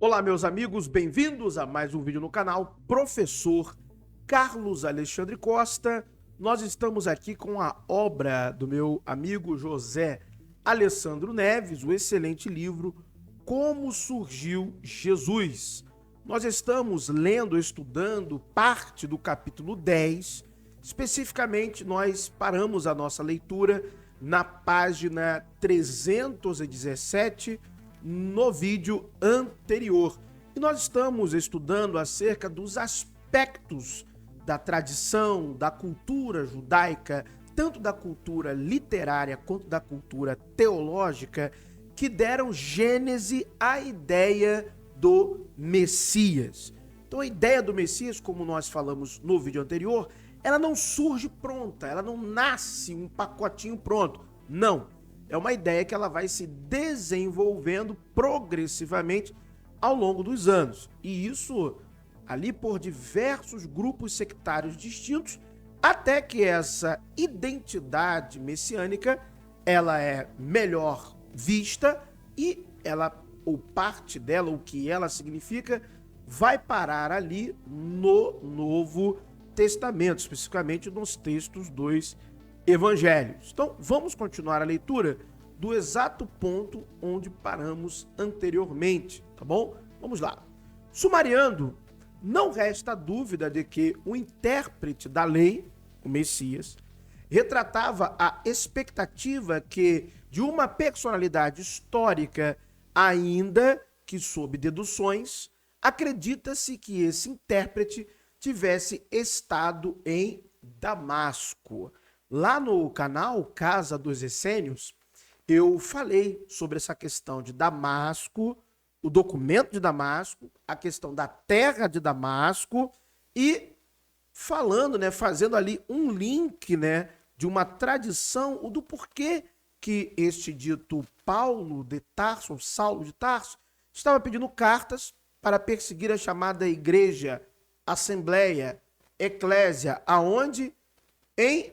Olá, meus amigos, bem-vindos a mais um vídeo no canal Professor Carlos Alexandre Costa. Nós estamos aqui com a obra do meu amigo José Alessandro Neves, o excelente livro Como Surgiu Jesus. Nós estamos lendo, estudando parte do capítulo 10. Especificamente, nós paramos a nossa leitura na página 317 no vídeo anterior. E nós estamos estudando acerca dos aspectos da tradição, da cultura judaica, tanto da cultura literária quanto da cultura teológica, que deram gênese à ideia do Messias. Então a ideia do Messias, como nós falamos no vídeo anterior, ela não surge pronta, ela não nasce um pacotinho pronto. Não. É uma ideia que ela vai se desenvolvendo progressivamente ao longo dos anos. E isso ali por diversos grupos sectários distintos, até que essa identidade messiânica ela é melhor vista e ela, ou parte dela, o que ela significa, vai parar ali no Novo Testamento, especificamente nos textos dos Evangelhos. Então, vamos continuar a leitura do exato ponto onde paramos anteriormente, tá bom? Vamos lá. Sumariando, não resta dúvida de que o intérprete da lei, o Messias, retratava a expectativa que de uma personalidade histórica, ainda que sob deduções, acredita-se que esse intérprete tivesse estado em Damasco. Lá no canal Casa dos Essênios, eu falei sobre essa questão de Damasco, o documento de Damasco, a questão da terra de Damasco e falando, fazendo ali um link, de uma tradição, do porquê que este dito Paulo de Tarso, Saulo de Tarso, estava pedindo cartas para perseguir a chamada igreja, assembleia, eclésia, aonde? Em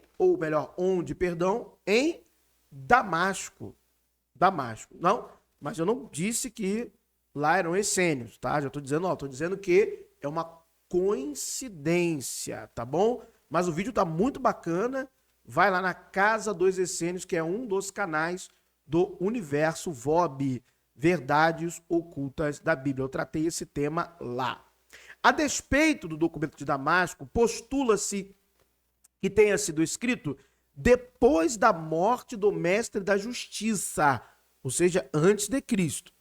Damasco. Damasco. Não, mas eu não disse que lá eram essênios, tá? Já estou dizendo que é uma coincidência, tá bom? Mas o vídeo tá muito bacana. Vai lá na Casa dos Essênios, que é um dos canais do Universo VOB, Verdades Ocultas da Bíblia. Eu tratei esse tema lá. A despeito do documento de Damasco, postula-se que tenha sido escrito depois da morte do mestre da justiça, ou seja, antes de Cristo.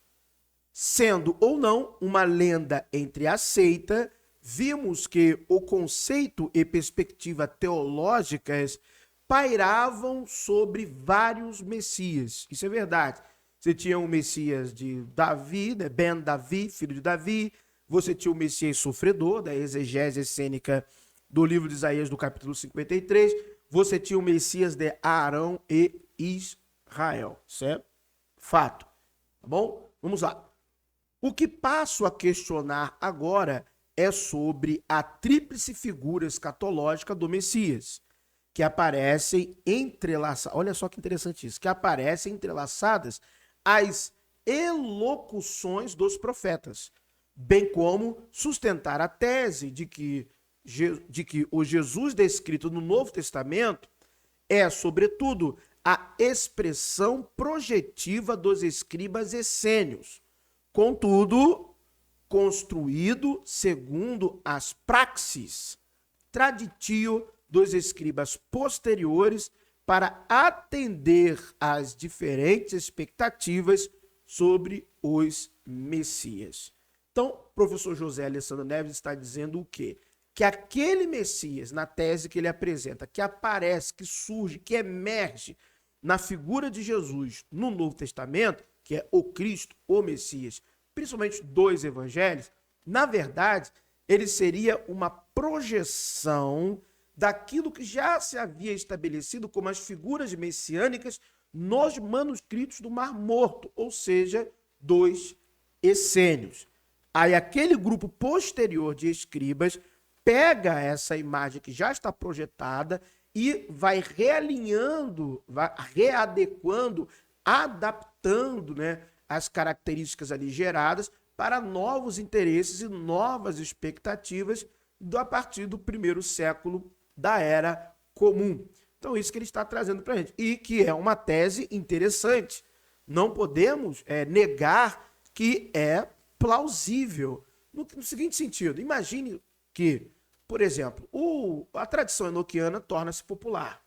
Sendo ou não uma lenda entreaceita, vimos que o conceito e perspectiva teológicas pairavam sobre vários messias. Isso é verdade. Você tinha o Messias de Davi, Ben Davi, filho de Davi. Você tinha o Messias sofredor, da exegese essênica do livro de Isaías, do capítulo 53, você tinha o Messias de Arão e Israel. Isso é fato. Tá bom? Vamos lá. O que passo a questionar agora é sobre a tríplice figura escatológica do Messias, que aparecem entrelaçadas. Olha só que interessante isso. Que aparecem entrelaçadas às elocuções dos profetas, bem como sustentar a tese de que o Jesus descrito no Novo Testamento é, sobretudo, a expressão projetiva dos escribas essênios, contudo, construído segundo as praxis traditio dos escribas posteriores para atender às diferentes expectativas sobre os Messias. Então, o professor José Alessandro Neves está dizendo o quê? Que aquele Messias, na tese que ele apresenta, que aparece, que surge, que emerge na figura de Jesus no Novo Testamento, que é o Cristo, o Messias, principalmente dois evangelhos, na verdade, ele seria uma projeção daquilo que já se havia estabelecido como as figuras messiânicas nos manuscritos do Mar Morto, ou seja, dos essênios. Aí aquele grupo posterior de escribas pega essa imagem que já está projetada e vai realinhando, vai readequando, adaptando, as características ali geradas para novos interesses e novas expectativas a partir do primeiro século da Era Comum. Então, isso que ele está trazendo para a gente. E que é uma tese interessante. Não podemos negar que é plausível. No seguinte sentido, imagine que, por exemplo, a tradição enoquiana torna-se popular,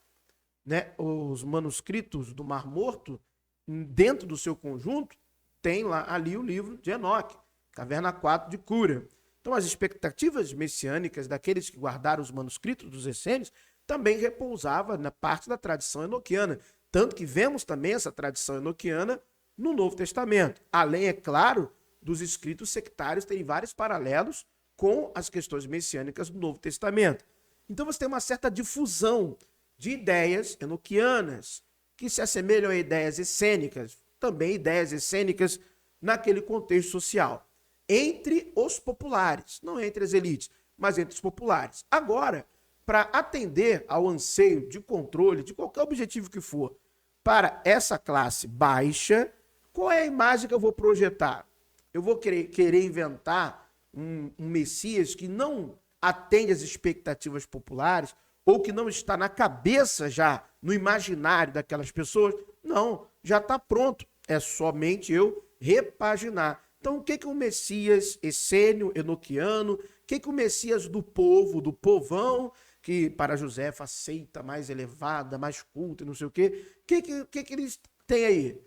né? Os manuscritos do Mar Morto, dentro do seu conjunto, tem lá ali o livro de Enoque, Caverna 4 de Cura. Então, as expectativas messiânicas daqueles que guardaram os manuscritos dos essênios também repousava na parte da tradição enoquiana. Tanto que vemos também essa tradição enoquiana no Novo Testamento. Além, é claro, dos escritos sectários terem vários paralelos com as questões messiânicas do Novo Testamento. Então você tem uma certa difusão de ideias enoquianas que se assemelham a ideias essênicas, também ideias essênicas naquele contexto social, entre os populares, não entre as elites, mas entre os populares. Agora, para atender ao anseio de controle, de qualquer objetivo que for, para essa classe baixa, qual é a imagem que eu vou projetar? Eu vou querer inventar um Messias que não atende às expectativas populares ou que não está na cabeça já, no imaginário daquelas pessoas? Não, já está pronto. É somente eu repaginar. Então, o que o Messias essênio, enoquiano, o que o Messias do povo, do povão, que para Josefa aceita mais elevada, mais culta, não sei o quê, o que eles têm aí?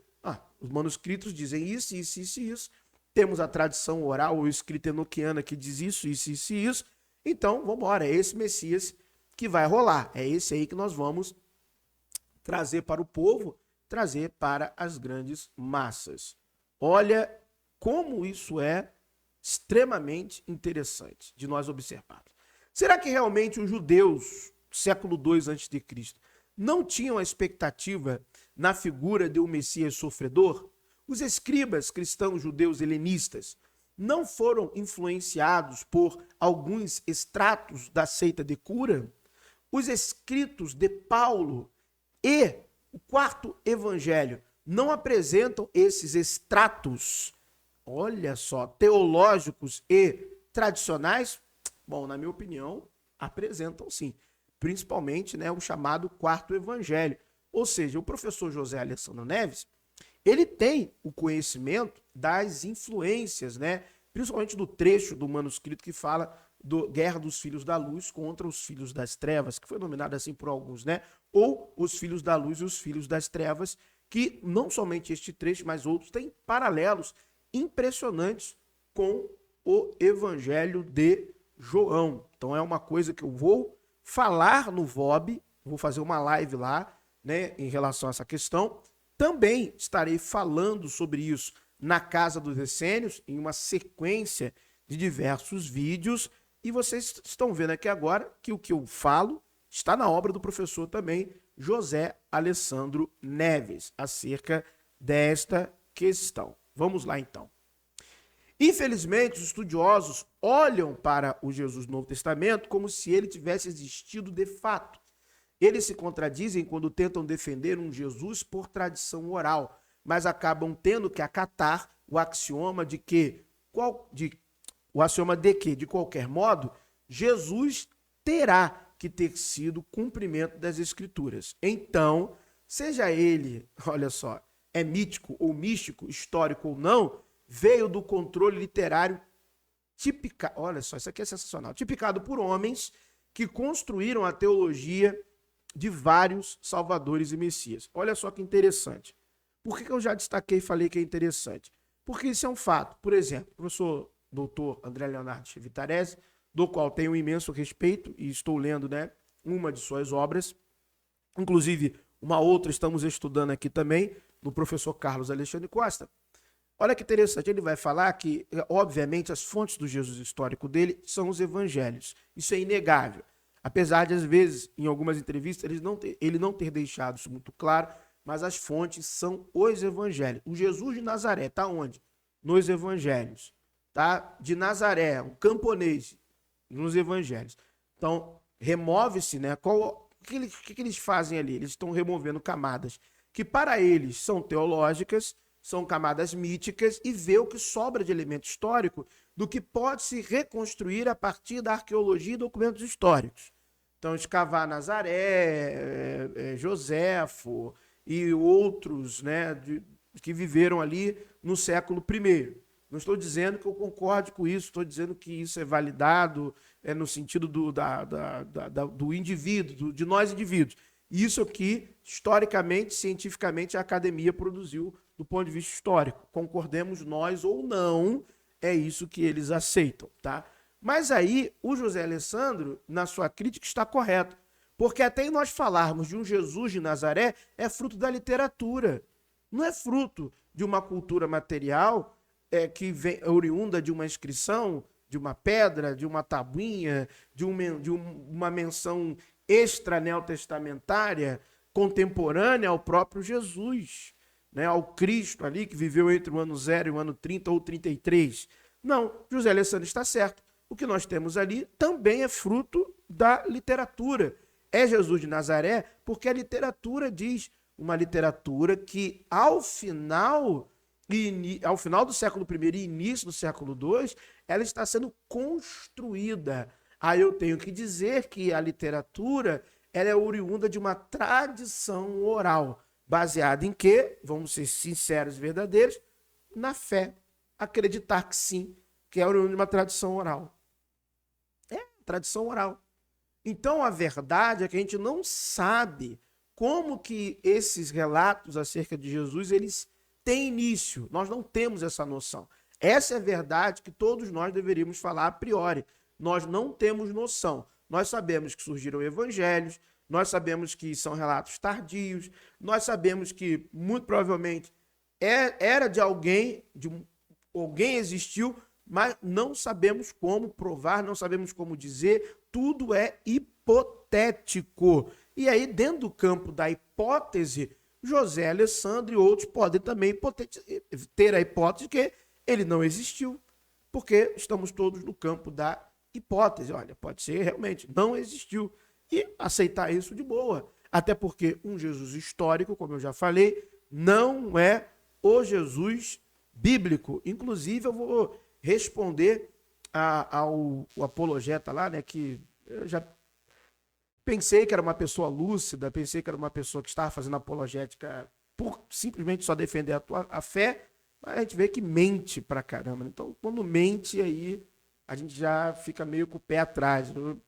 Os manuscritos dizem isso, isso, isso e isso. Temos a tradição oral ou escrita enoquiana que diz isso, isso, isso e isso. Então, vamos embora, é esse Messias que vai rolar. É esse aí que nós vamos trazer para o povo, trazer para as grandes massas. Olha como isso é extremamente interessante de nós observarmos. Será que realmente os judeus, século II a.C., não tinham a expectativa na figura de um Messias sofredor? Os escribas cristãos judeus helenistas não foram influenciados por alguns extratos da seita de cura? Os escritos de Paulo e o quarto evangelho não apresentam esses extratos, olha só, teológicos e tradicionais? Bom, na minha opinião, apresentam sim. Principalmente, né, o chamado quarto evangelho. Ou seja, o professor José Alessandro Neves, ele tem o conhecimento das influências, né, principalmente do trecho do manuscrito que fala da Guerra dos Filhos da Luz contra os Filhos das Trevas, que foi nominado assim por alguns, né? Ou os Filhos da Luz e os Filhos das Trevas, que não somente este trecho, mas outros têm paralelos impressionantes com o Evangelho de João. Então é uma coisa que eu vou falar no VOB, vou fazer uma live lá, né, em relação a essa questão. Também estarei falando sobre isso na Casa dos Essênios, em uma sequência de diversos vídeos, e vocês estão vendo aqui agora que o que eu falo está na obra do professor também, José Alessandro Neves, acerca desta questão. Vamos lá então. Infelizmente, os estudiosos olham para o Jesus do Novo Testamento como se ele tivesse existido de fato. Eles se contradizem quando tentam defender um Jesus por tradição oral, mas acabam tendo que acatar o axioma de que, de qualquer modo, Jesus terá que ter sido cumprimento das Escrituras. Então, seja ele, olha só, é mítico ou místico, histórico ou não, veio do controle literário tipicado, olha só, isso aqui é sensacional, tipicado por homens que construíram a teologia de vários salvadores e messias. Olha só que interessante. Por que eu já destaquei e falei que é interessante? Porque isso é um fato. Por exemplo, o professor doutor André Leonardo Chivitarese, do qual tenho um imenso respeito e estou lendo, né, uma de suas obras, inclusive uma outra estamos estudando aqui também, do professor Carlos Alexandre Costa. Olha que interessante, ele vai falar que, obviamente, as fontes do Jesus histórico dele são os evangelhos. Isso é inegável. Apesar de, às vezes, em algumas entrevistas, ele não ter deixado isso muito claro, mas as fontes são os evangelhos. O Jesus de Nazaré está onde? Nos evangelhos. Tá? De Nazaré, um camponês, nos evangelhos. Então, remove-se, né? O que eles fazem ali? Eles estão removendo camadas que, para eles, são teológicas, são camadas míticas, e ver o que sobra de elemento histórico do que pode se reconstruir a partir da arqueologia e documentos históricos. Então, escavar Nazaré, Joséfo e outros, né, que viveram ali no século I. Não estou dizendo que eu concorde com isso, estou dizendo que isso é validado no sentido do indivíduo, de nós indivíduos. Isso aqui, historicamente, cientificamente, a academia produziu do ponto de vista histórico. Concordemos nós ou não, é isso que eles aceitam, tá? Mas aí, o José Alessandro, na sua crítica, está correto. Porque até em nós falarmos de um Jesus de Nazaré, é fruto da literatura. Não é fruto de uma cultura material que vem oriunda de uma inscrição, de uma pedra, de uma tabuinha, de uma menção extra-neotestamentária, contemporânea ao próprio Jesus, né, ao Cristo ali, que viveu entre o ano 0 e o ano 30 ou 33. Não, José Alessandro está certo. O que nós temos ali também é fruto da literatura. É Jesus de Nazaré porque a literatura diz, uma literatura que ao final do século I e início do século II, ela está sendo construída. Aí eu tenho que dizer que a literatura ela é oriunda de uma tradição oral, baseada em quê? Vamos ser sinceros e verdadeiros, na fé. Acreditar que sim, que é oriunda de uma tradição oral. É, tradição oral. Então, a verdade é que a gente não sabe como que esses relatos acerca de Jesus, eles têm início. Nós não temos essa noção. Essa é a verdade que todos nós deveríamos falar a priori. Nós não temos noção. Nós sabemos que surgiram evangelhos, nós sabemos que são relatos tardios, nós sabemos que, muito provavelmente, era de alguém, alguém existiu, mas não sabemos como provar, não sabemos como dizer, tudo é hipotético. E aí, dentro do campo da hipótese, José Alessandro e outros podem também ter a hipótese de que ele não existiu, porque estamos todos no campo da hipótese. Olha, pode ser realmente, não existiu. E aceitar isso de boa. Até porque um Jesus histórico, como eu já falei, não é o Jesus bíblico. Inclusive, eu vou responder ao apologeta lá, né, que eu já pensei que era uma pessoa lúcida, pensei que era uma pessoa que estava fazendo apologética por simplesmente só defender a fé, mas a gente vê que mente pra caramba. Então, quando mente, aí a gente já fica meio com o pé atrás. Eu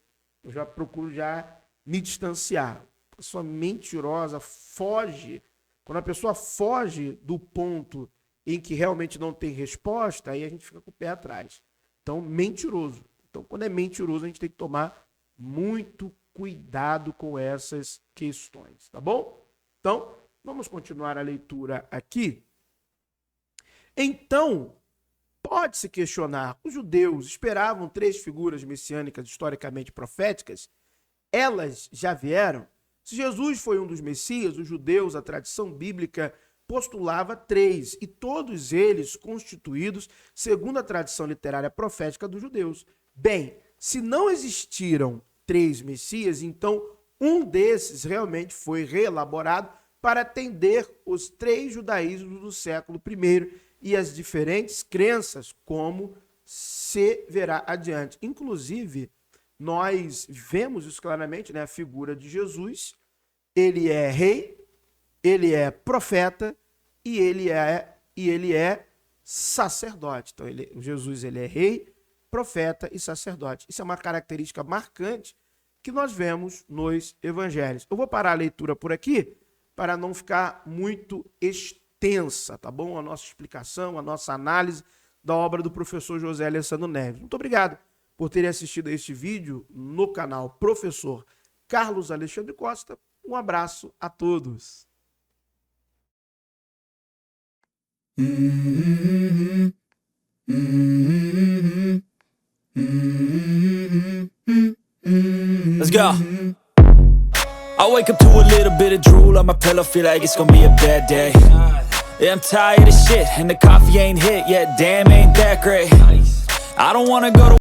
já procuro já me distanciar. A pessoa mentirosa foge. Quando a pessoa foge do ponto em que realmente não tem resposta, aí a gente fica com o pé atrás. Então, mentiroso. Então, quando é mentiroso, a gente tem que tomar muito cuidado com essas questões, tá bom? Então, vamos continuar a leitura aqui. Então, pode-se questionar, os judeus esperavam 3 figuras messiânicas historicamente proféticas? Elas já vieram? Se Jesus foi um dos Messias, os judeus, a tradição bíblica postulava 3, e todos eles constituídos segundo a tradição literária profética dos judeus. Bem, se não existiram 3 Messias, então um desses realmente foi reelaborado para atender os 3 judaísmos do século I e as diferentes crenças, como se verá adiante. Inclusive, nós vemos isso claramente, né? A figura de Jesus, ele é rei, ele é profeta e ele é sacerdote. Então, Jesus ele é rei, profeta e sacerdote. Isso é uma característica marcante que nós vemos nos evangelhos. Eu vou parar a leitura por aqui para não ficar muito extensa, tá bom? A nossa explicação, a nossa análise da obra do professor José Alessandro Neves. Muito obrigado por terem assistido a este vídeo no canal Professor Carlos Alexandre Costa. Um abraço a todos. Let's go. I wake up to a little bit of drool on my pillow, feel like it's gonna be a bad day. Yeah, I'm tired of shit, and the coffee ain't hit yet, damn, ain't that great. I don't wanna go to